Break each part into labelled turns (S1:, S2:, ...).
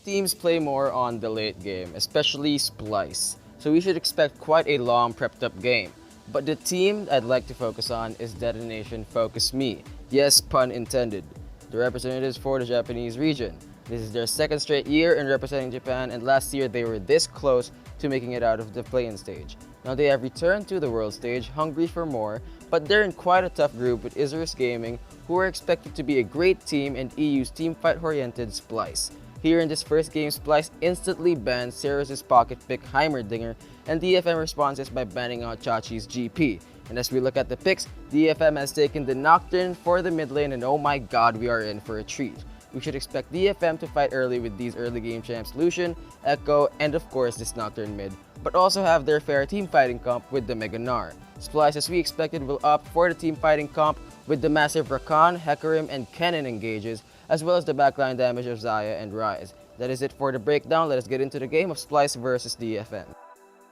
S1: Teams play more on the late game, especially Splyce, so we should expect quite a long prepped up game. But the team I'd like to focus on is DetonatioN FocusMe. Yes, pun intended. The representatives for the Japanese region. This is their second straight year in representing Japan, and last year they were this close to making it out of the play-in stage. Now they have returned to the world stage, hungry for more, but they're in quite a tough group with Ceros Gaming, who are expected to be a great team, and EU's teamfight-oriented Splyce. Here in this first game, Splyce instantly banned Ceros' pocket pick Heimerdinger, and DFM responses by banning out Chachi's GP. And as we look at the picks, DFM has taken the Nocturne for the mid lane, and oh my god, we are in for a treat. We should expect DFM to fight early with these early game champs Lucian, Echo, and of course this Nocturne mid, but also have their fair team fighting comp with the Mega Gnar. Splyce, as we expected, will opt for the team fighting comp with the massive Rakan, Hecarim, and Kennen engages, as well as the backline damage of Xayah and Ryze. That is it for the breakdown. Let us get into the game of Splyce versus DFM.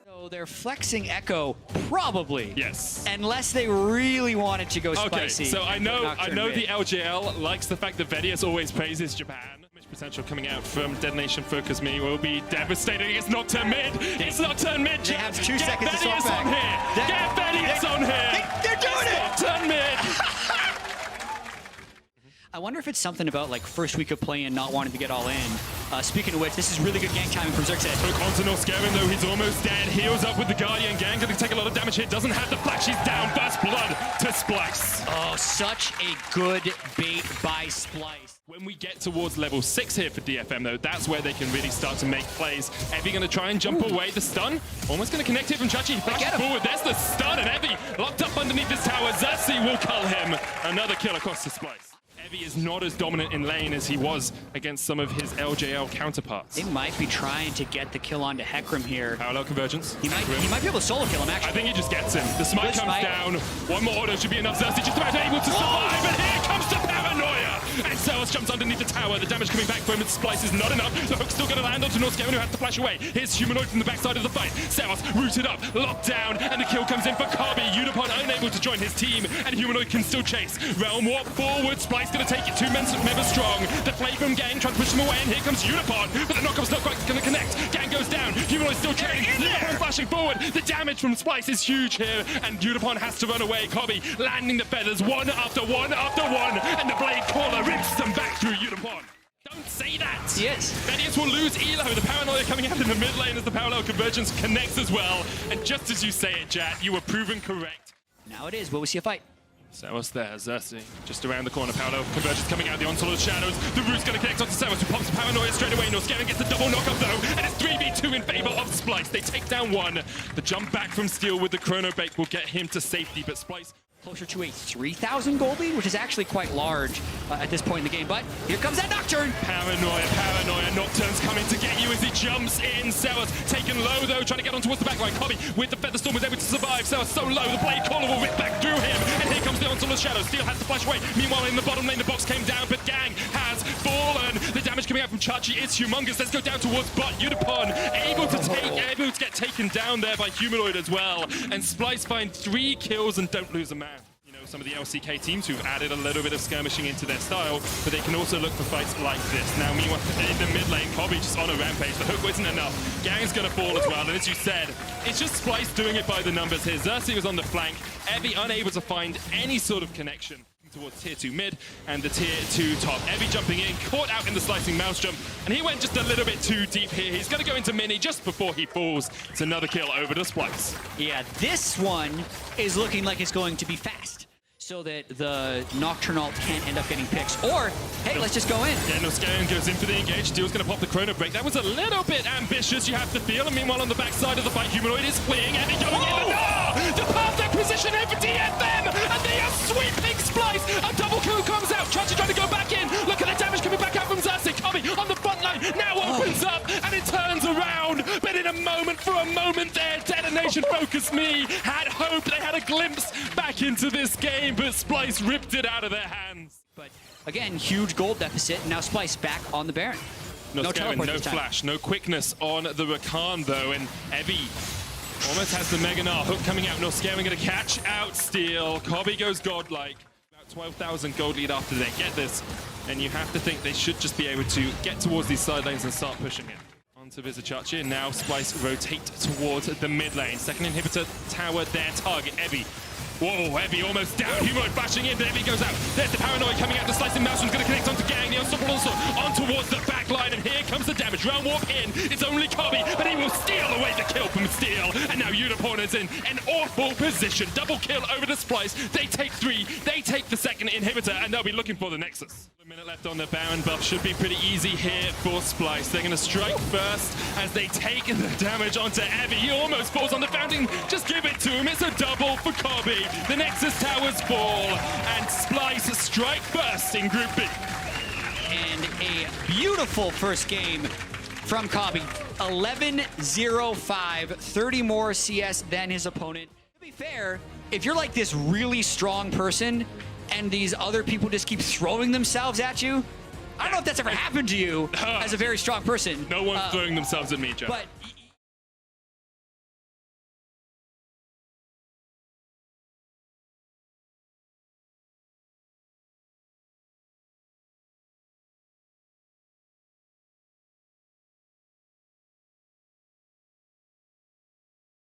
S2: So they're flexing Echo, probably.
S3: Yes.
S2: Unless they really wanted to go
S3: Okay,
S2: spicy.
S3: so I know
S2: mid.
S3: the LJL likes the fact that Vedius always praises Japan. Damage potential coming out from DetonatioN FocusMe will be devastating. It's Nocturne mid. It's Nocturne mid.
S2: They have 2
S3: Get
S2: seconds to swap
S3: Vedius on
S2: back.
S3: here. Get Vedius on here.
S2: They're doing it!
S3: Nocturne mid.
S2: I wonder if it's something about like first week of playing and not wanting to get all in. Speaking of which, this is really good gank timing from Xerxes.
S3: Hook onto Nocturne though, he's almost dead. Heals up with the Guardian gang, gonna take a lot of damage here. Doesn't have the flash, he's down. First blood to Splyce.
S2: Oh, such a good bait by Splyce.
S3: When we get towards level 6 here for DFM though, that's where they can really start to make plays. Evie gonna try and jump away. The stun, almost gonna connect it from Chachi. Flashes forward, there's the stun, and Evie locked up underneath this tower. Xerxes will cull him. Another kill across the Splyce. Evie is not as dominant in lane as he was against some of his LJL counterparts.
S2: They might be trying to get the kill onto Hecarim here.
S3: Parallel convergence.
S2: He might be able to solo kill him, actually.
S3: I think he just gets him. The smite
S2: Good
S3: comes
S2: smite.
S3: down. One more auto should be enough. Xerxes just about able to survive, and here comes the paranoia! And Ceros jumps underneath the tower. The damage coming back from him. Splyce is not enough. The hook's still going to land onto Nocturne, who has to flash away. Here's Humanoid from the backside of the fight. Ceros rooted up, locked down, and the kill comes in for Kabi. Unipod unable to join his team, and Humanoid can still chase. Realm Warp forward. Splyce going to take it. 2 men never strong. The play from Gang trying to push him away, and here comes Unipod, but the knockup's not quite going to connect. Gang goes down. Humanoid still trailing. Unipod flashing forward. The damage from Splyce is huge here, and Unipod has to run away. Kabi landing the feathers one after one after one, and the blade caller rips them back through Unipod. Don't say that!
S2: Yes.
S3: Vedius will lose Elo. The paranoia coming out in the mid lane as the parallel convergence connects as well. And just as you say it, Jat, you were proven correct.
S2: Now it is. Will we see a fight?
S3: Ceros there, Xerxes just around the corner. Parallel convergence coming out, the onslaught of shadows. The root's going to connect onto Ceros, who pops paranoia straight away. Nocturne gets the double knockup though, and it's 3v2 in favor of Splyce. They take down one. The jump back from Steel with the chrono bake will get him to safety, but Splyce
S2: Closer to a 3,000 gold lead, which is actually quite large at this point in the game. But here comes that Nocturne.
S3: Paranoia. Nocturne's coming to get you as he jumps in. Ceros taken low though, trying to get on towards the backline. Kabi with the Featherstorm was able to survive. Ceros so low, the blade caller will rip back through him. And here comes the onslaught of shadow. Steel has to flash away. Meanwhile, in the bottom lane, the box came down, but Gang has fallen. The damage coming out from Chachi is humongous. Let's go down towards bot. Unipon able to get taken down there by Humanoid as well. And Splyce find 3 kills and don't lose a man. Some of the LCK teams who've added a little bit of skirmishing into their style, but they can also look for fights like this. Now, meanwhile, in the mid lane, Kabi just on a rampage. The hook wasn't enough. Gang's gonna fall as well, and as you said, it's just Splyce doing it by the numbers here. Xerxes was on the flank, Evie unable to find any sort of connection towards tier 2 mid and the tier 2 top. Evie jumping in, caught out in the slicing mouse jump, and he went just a little bit too deep here. He's gonna go into mini just before he falls. It's another kill over to Splyce.
S2: Yeah, this one is looking like it's going to be fast, so that the Nocturne ult can't end up getting picks. Or, hey, let's just go in.
S3: Yeah, Nocturne goes in for the engage. Steel's going to pop the chrono break. That was a little bit ambitious, you have to feel. And meanwhile, on the backside of the fight, Humanoid is fleeing. And he going in. The perfect position here for DFM. And they are sweeping Splyce. A double kill comes out. Chachi trying to go back in. Look at the damage coming back out from Xerxes. Kabi on the front line now opens up. And it turns around. But in a moment, for a moment there, DetonatioN FocusMe had hope. They had a glimpse back into this game. But Splyce ripped it out of their hands.
S2: But again, huge gold deficit, and now Splyce back on the Baron.
S3: No
S2: teleport
S3: no
S2: this time.
S3: flash, no quickness on the Rakan though, and Evie almost has the Mega Gnar. Hook coming out, Nocturne going to catch out Steel. Kabi goes godlike. About 12,000 gold lead after they get this. and you have to think they should just be able to get towards these side lanes and start pushing it. Onto Vizicachi, and now Splyce rotate towards the mid lane. Second inhibitor tower, their target, Ebby. Whoa, Ebby almost down. Humo bashing in, but Ebby goes out. There's the Paranoid coming out. The slicing Maelstrom's going to connect onto Gang. The Unstoppable also on towards the back line, and here comes the damage. Round walk in. It's only Kobe, but he will steal away the kill from Steel. And now Unicorn is in an awful position. Double kill over to Splyce. They take 3. They take the second inhibitor, and they'll be looking for the Nexus. A minute left on the Baron buff. Should be pretty easy here for Splyce. They're going to strike first as they take the damage onto Ebby. He almost falls on the fountain. Just give it to him. It's a double for Kobe. The Nexus towers fall, and Splyce strike first in Group B.
S2: And a beautiful first game from Kobe. 11-0-5, 30 more CS than his opponent. To be fair, if you're like this really strong person and these other people just keep throwing themselves at you, I don't know if that's ever happened to you as a very strong person.
S3: No one's throwing themselves at me, Joe.
S2: But